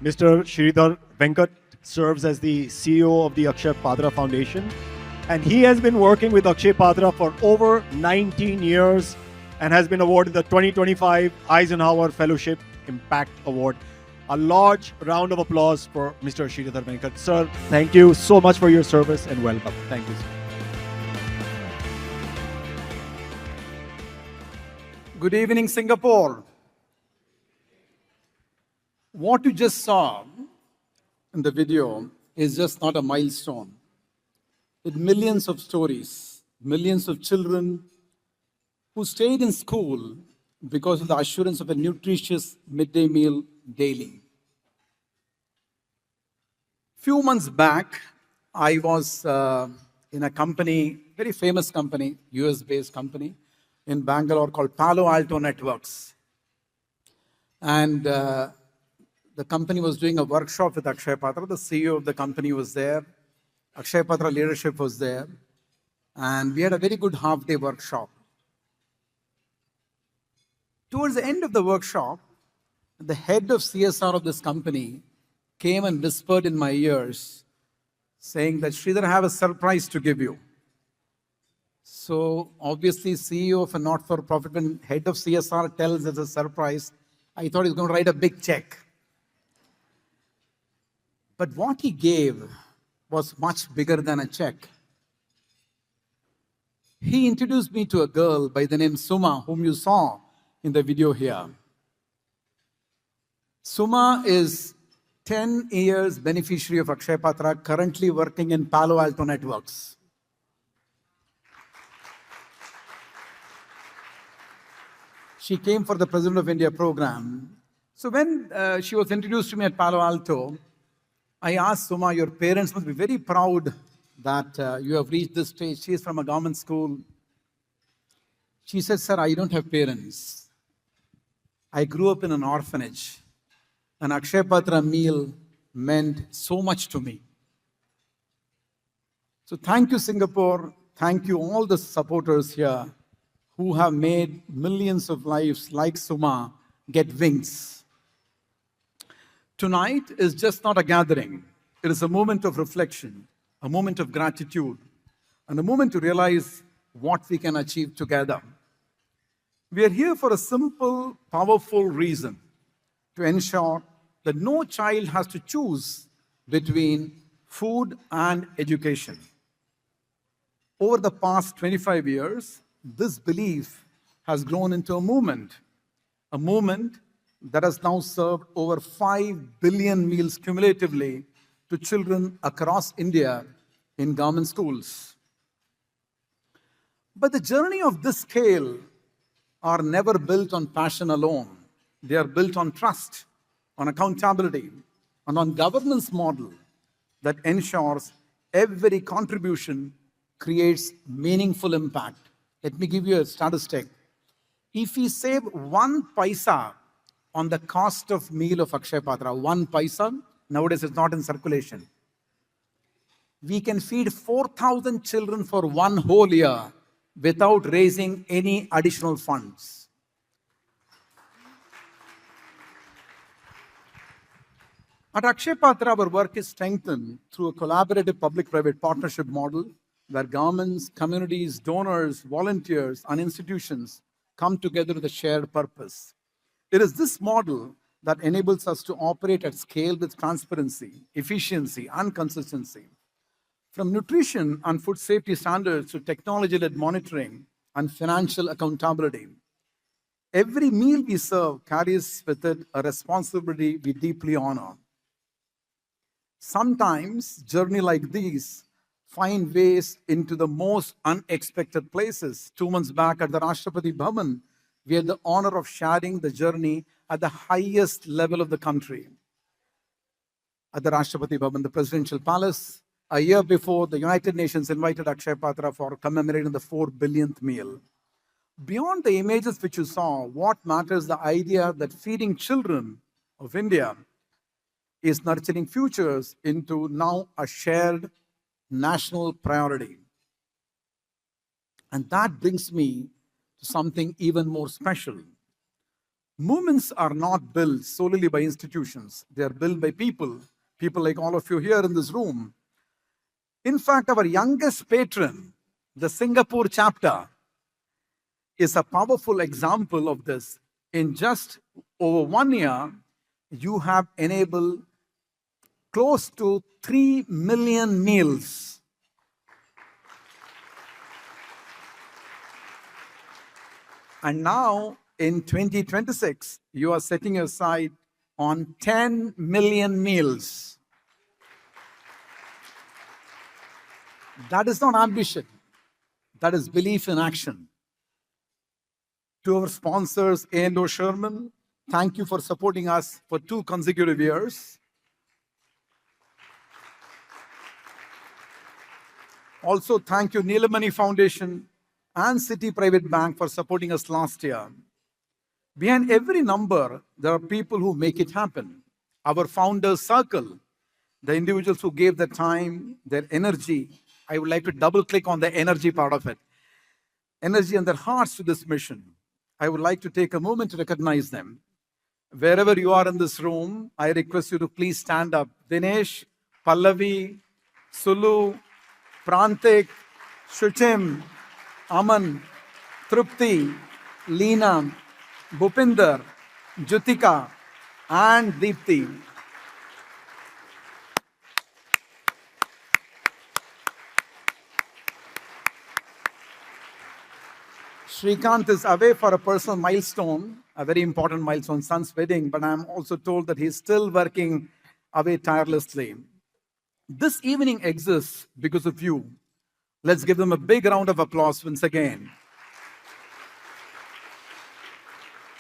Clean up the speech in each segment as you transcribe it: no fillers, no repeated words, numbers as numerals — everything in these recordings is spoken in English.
Mr. Shridhar Venkat serves as the CEO of the Akshaya Patra Foundation, and he has been working with Akshaya Patra for over 19 years and has been awarded the 2025 Eisenhower Fellowship Impact Award. A large round of applause for Mr. Shridhar Venkat. Sir, thank you so much for your service and welcome. Thank you, sir. Good evening, Singapore. What you just saw in the video is just not a milestone. With millions of stories, millions of children who stayed in school because of the assurance of a nutritious midday meal daily. Few months back, I was in a company, very famous company, US-based company in Bangalore called Palo Alto Networks. And the company was doing a workshop with Akshaya Patra. The CEO of the company was there. Akshaya Patra leadership was there. And we had a very good half-day workshop. Towards the end of the workshop, the head of CSR of this company came and whispered in my ears, saying that, Shridhar, I have a surprise to give you. So obviously, CEO of a not-for-profit, when head of CSR tells us a surprise, I thought he's going to write a big check. But what he gave was much bigger than a check. He introduced me to a girl by the name Suma, whom you saw in the video here. Suma is 10 years beneficiary of Akshaya Patra, currently working in Palo Alto Networks. She came for the President of India program. So when she was introduced to me at Palo Alto, I asked Suma, your parents must be very proud that you have reached this stage. She is from a government school. She said, sir, I don't have parents. I grew up in an orphanage. An Akshaya Patra meal meant so much to me. So thank you, Singapore. Thank you, all the supporters here who have made millions of lives like Suma get wings. Tonight is just not a gathering. It is a moment of reflection, a moment of gratitude, and a moment to realize what we can achieve together. We are here for a simple, powerful reason: to ensure that no child has to choose between food and education. Over the past 25 years, this belief has grown into a movement that has now served over 5 billion meals cumulatively to children across India in government schools. But the journey of this scale are never built on passion alone. They are built on trust, on accountability, and on governance model that ensures every contribution creates meaningful impact. Let me give you a statistic. If we save 1 paisa on the cost of meal of Akshaya Patra, 1 paisa, nowadays it's not in circulation, we can feed 4,000 children for 1 whole year without raising any additional funds. At Akshaya Patra, our work is strengthened through a collaborative public-private partnership model where governments, communities, donors, volunteers, and institutions come together with a shared purpose. It is this model that enables us to operate at scale with transparency, efficiency, and consistency. From nutrition and food safety standards to technology-led monitoring and financial accountability, every meal we serve carries with it a responsibility we deeply honor. Sometimes, journeys like these find ways into the most unexpected places. 2 months back at the Rashtrapati Bhavan, we had the honor of sharing the journey at the highest level of the country. At the Rashtrapati Bhavan, the presidential palace, a year before, the United Nations invited Akshaya Patra for commemorating the 4 billionth meal. Beyond the images which you saw, what matters is the idea that feeding children of India is nurturing futures into now a shared national priority. And that brings me to something even more special. Movements are not built solely by institutions. They are built by people, people like all of you here in this room. In fact, our youngest patron, the Singapore chapter, is a powerful example of this. In just over 1 year, you have enabled close to 3 million meals. And now in 2026, you are setting your sight on 10 million meals. That is not ambition. That is belief in action. To our sponsors, A&O Sherman, thank you for supporting us for 2 consecutive years. Also, thank you, Neelamani Foundation and City Private Bank for supporting us last year. Behind every number, there are people who make it happen. Our founders' circle, the individuals who gave their time, their energy. I would like to double click on the energy part of it. Energy and their hearts to this mission. I would like to take a moment to recognize them. Wherever you are in this room, I request you to please stand up. Dinesh, Pallavi, Sulu, Prantik, Shuchim, Aman, Trupti, Leena, Bhupinder, Jutika, and Deepti. Shrikant is away for a personal milestone, a very important milestone, son's wedding, but I'm also told that he's still working away tirelessly. This evening exists because of you. Let's give them a big round of applause once again.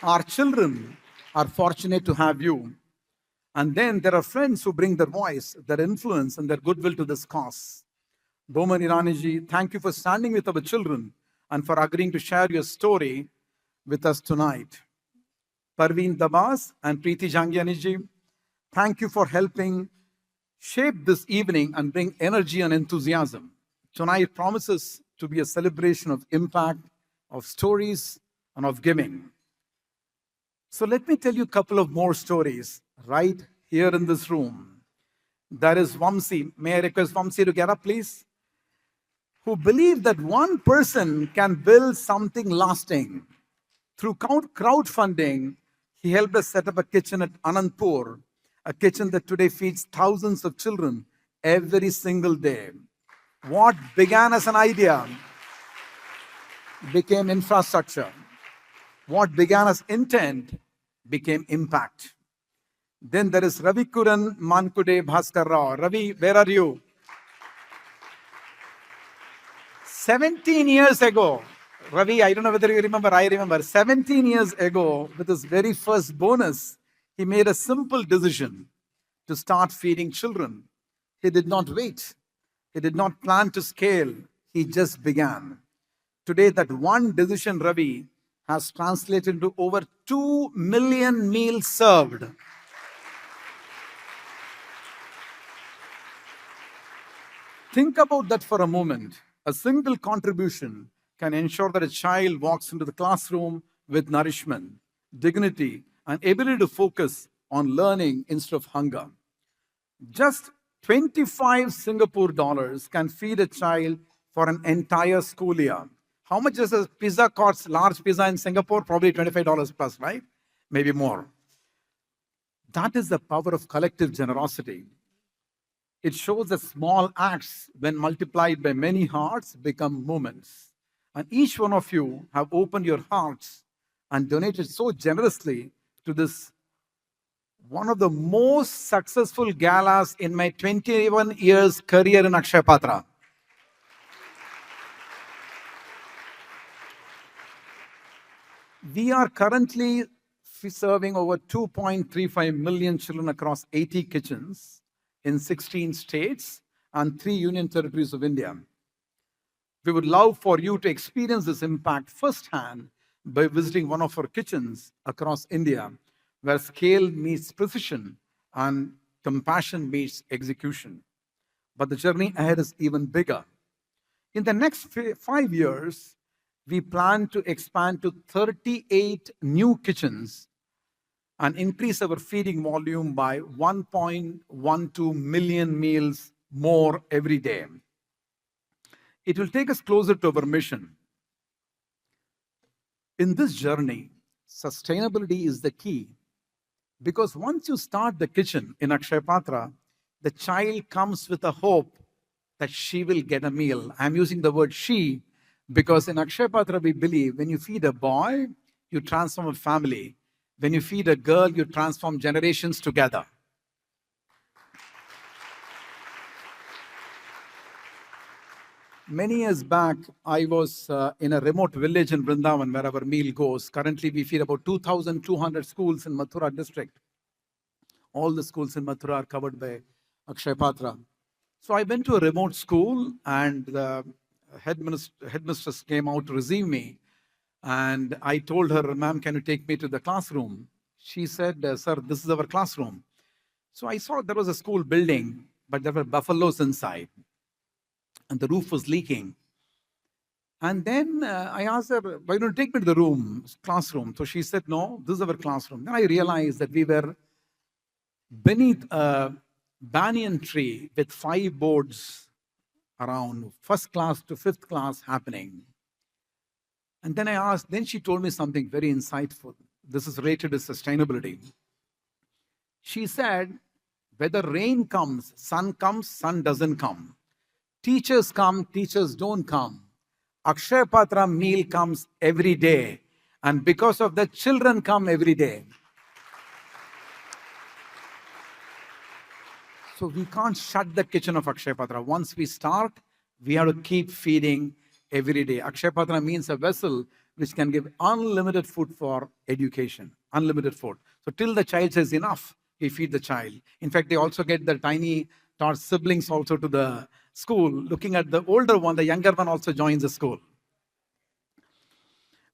Our children are fortunate to have you. And then there are friends who bring their voice, their influence, and their goodwill to this cause. Boman Iraniji, thank you for standing with our children and for agreeing to share your story with us tonight. Parveen Dabas and Preeti Jangianiji, thank you for helping shape this evening and bring energy and enthusiasm. Tonight promises to be a celebration of impact, of stories, and of giving. So let me tell you a couple of more stories right here in this room. There is Vamsi. May I request Vamsi to get up, please? Who believe that one person can build something lasting. Through crowdfunding, he helped us set up a kitchen at Anandpur, a kitchen that today feeds thousands of children every single day. What began as an idea became infrastructure. What began as intent became impact. Then there is Ravi Kuran Mankude Bhaskar Rao. Ravi, where are you? 17 years ago, Ravi, I don't know whether you remember, I remember, 17 years ago, with his very first bonus, he made a simple decision to start feeding children. He did not wait. He did not plan to scale. He just began. Today, that one decision, Ravi, has translated into over 2 million meals served. Think about that for a moment. A single contribution can ensure that a child walks into the classroom with nourishment, dignity, and ability to focus on learning instead of hunger. Just 25 Singapore dollars can feed a child for an entire school year. How much does a pizza cost, large pizza in Singapore? Probably $25 plus, right? Maybe more. That is the power of collective generosity. It shows that small acts, when multiplied by many hearts, become moments. And each one of you have opened your hearts and donated so generously to this, one of the most successful galas in my 21 years career in Akshaya Patra. We are currently serving over 2.35 million children across 80 kitchens in 16 states and 3 union territories of India. We would love for you to experience this impact firsthand by visiting one of our kitchens across India, where scale meets precision and compassion meets execution. But the journey ahead is even bigger. In the next 5 years, we plan to expand to 38 new kitchens and increase our feeding volume by 1.12 million meals more every day. It will take us closer to our mission. In this journey, sustainability is the key, because once you start the kitchen in Akshaya Patra, the child comes with a hope that she will get a meal. I'm using the word she because in Akshaya Patra we believe when you feed a boy, you transform a family. When you feed a girl, you transform generations together. Many years back, I was in a remote village in Vrindavan where our meal goes. Currently, we feed about 2,200 schools in Mathura district. All the schools in Mathura are covered by Akshaya Patra. So I went to a remote school and the headmistress came out to receive me. And I told her, ma'am, can you take me to the classroom? She said, sir, this is our classroom. So I saw there was a school building, but there were buffaloes inside. And the roof was leaking. And then I asked her, why don't you take me to the classroom? So she said, no, this is our classroom. Then I realized that we were beneath a banyan tree with 5 boards around, first class to 5th class happening. And then I asked, then she told me something very insightful. This is related to sustainability. She said, whether rain comes, sun doesn't come. Teachers come, teachers don't come. Akshaya Patra meal comes every day. And because of that, children come every day. So we can't shut the kitchen of Akshaya Patra. Once we start, we have to keep feeding every day. Akshaya Patra means a vessel which can give unlimited food for education. Unlimited food. So till the child says enough, we feed the child. In fact, they also get the tiny siblings also to the school. Looking at the older one, the younger one also joins the school.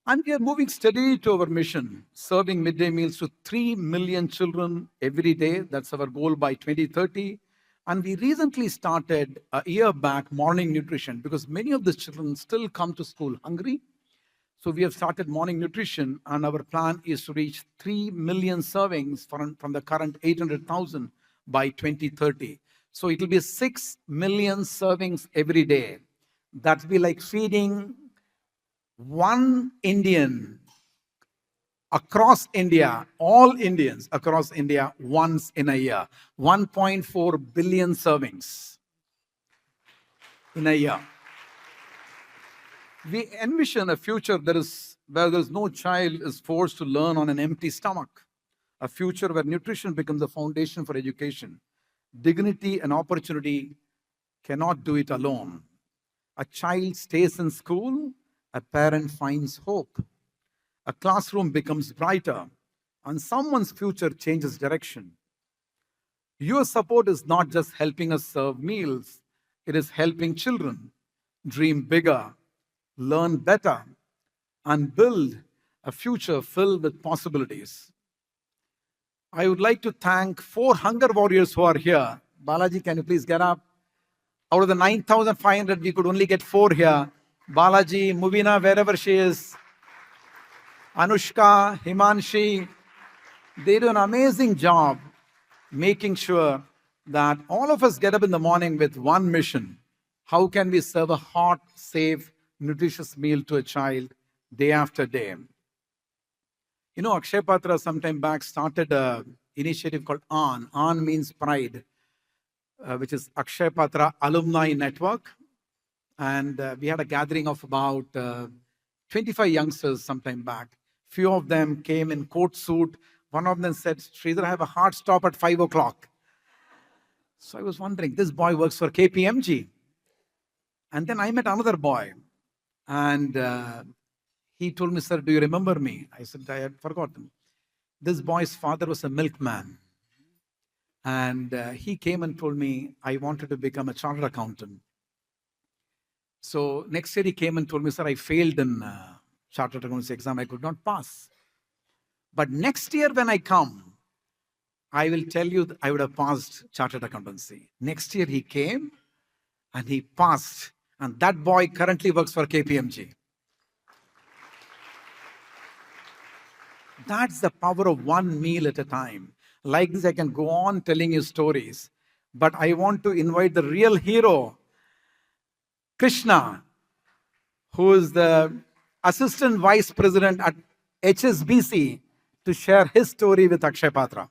And we are moving steadily to our mission, serving midday meals to 3 million children every day. That's our goal by 2030. And we recently started a year back morning nutrition because many of the children still come to school hungry. So we have started morning nutrition and our plan is to reach 3 million servings from the current 800,000 by 2030. So it will be 6 million servings every day. That will be like feeding one Indian across India, all Indians across India once in a year. 1.4 billion servings in a year. We envision a future where no child is forced to learn on an empty stomach. A future where nutrition becomes a foundation for education. Dignity and opportunity cannot do it alone. A child stays in school, a parent finds hope. A classroom becomes brighter, and someone's future changes direction. Your support is not just helping us serve meals, it is helping children dream bigger, learn better, and build a future filled with possibilities. I would like to thank 4 hunger warriors who are here. Balaji, can you please get up? Out of the 9,500, we could only get 4 here. Balaji, Mubina, wherever she is. Anushka, Himanshi, they do an amazing job making sure that all of us get up in the morning with one mission. How can we serve a hot, safe, nutritious meal to a child day after day? You know, Akshaya Patra sometime back started an initiative called AN. AN means pride, which is Akshaya Patra Alumni Network. And we had a gathering of about 25 youngsters sometime back. Few of them came in coat suit. One of them said, Shridhar, I have a hard stop at 5 o'clock. So I was wondering, this boy works for KPMG. And then I met another boy. And he told me, sir, do you remember me? I said, I had forgotten. This boy's father was a milkman. And he came and told me, I wanted to become a chartered accountant. So next year he came and told me, sir, I failed in chartered accountancy exam. I could not pass. But next year when I come, I will tell you that I would have passed chartered accountancy. Next year he came and he passed. And that boy currently works for KPMG. That's the power of one meal at a time. Like this, I can go on telling you stories. But I want to invite the real hero, Krishna, who is the Assistant Vice President at HSBC, to share his story with Akshaya Patra.